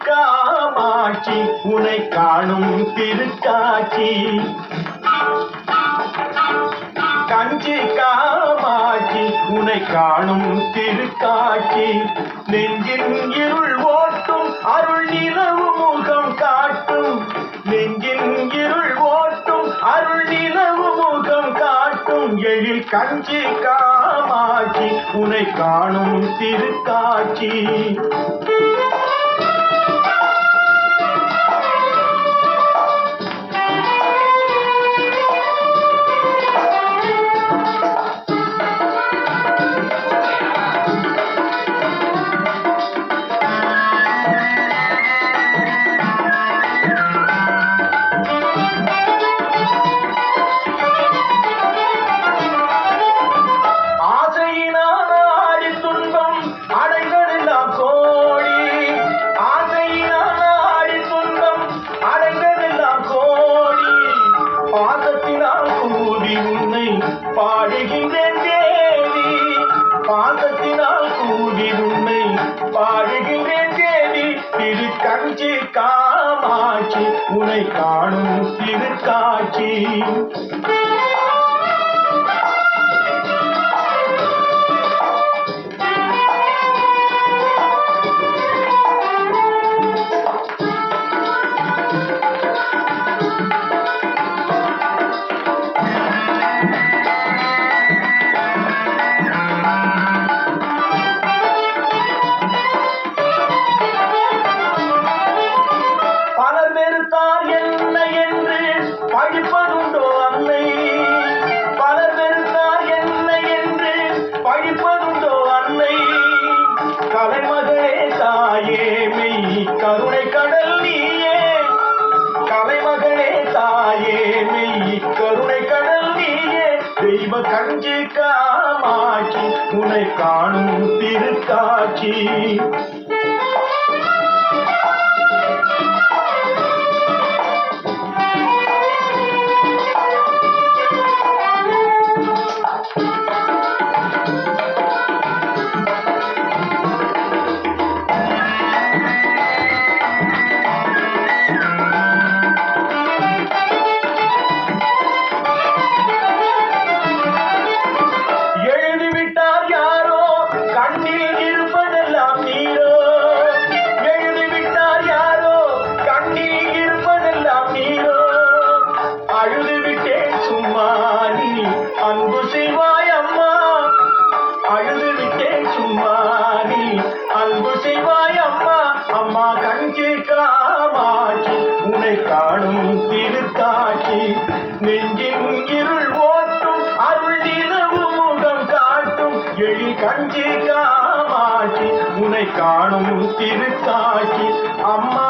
காமாட்சி உனை காணும் திருக்காட்சி. கஞ்சி காமாட்சி உனை காணும் திருக்காட்சி. நெஞ்சின் இருள் ஓட்டும் அருள் நிலவு முகம் காட்டும். நெஞ்சின் இருள் ஓட்டும் அருள் நிலவு முகம் காட்டும். எழில் கஞ்சி காமாட்சி உனை காணும் திருக்காட்சி. பாடுகின்றேன் தேவி பாதத்தினால் கூடி உன்னை பாடுகின்றேன் தேவி. திருக்கஞ்சி காமாட்சி உன்னை காணும் திருக்காட்சி. பழிப்பதுண்டோ அன்னை பலர் வெறுத்தார் என்ன என்று பழிப்பதுண்டோ அன்னை. கலைமகளே தாயே மெய் கருணை கடல் நீயே. கலைமகளே தாயே மெய் கருணை கடல் நீயே. தெய்வ கஞ்சி காமாட்சி உன்னை காணும் திருக்காட்சி. அன்பு செய்வாய் அம்மா அழுது விட்டேன் சும்மா நீ அன்பு செய்வாய் அம்மா. அம்மா கஞ்சி காமாட்சி உன்னை காணும் திருக்காட்சி. நெஞ்சின் இருள் ஓட்டும் அருள் நிலவு முகம் காட்டும். எழில் கஞ்சி காமாட்சி உன்னை காணும் திருக்காட்சி. அம்மா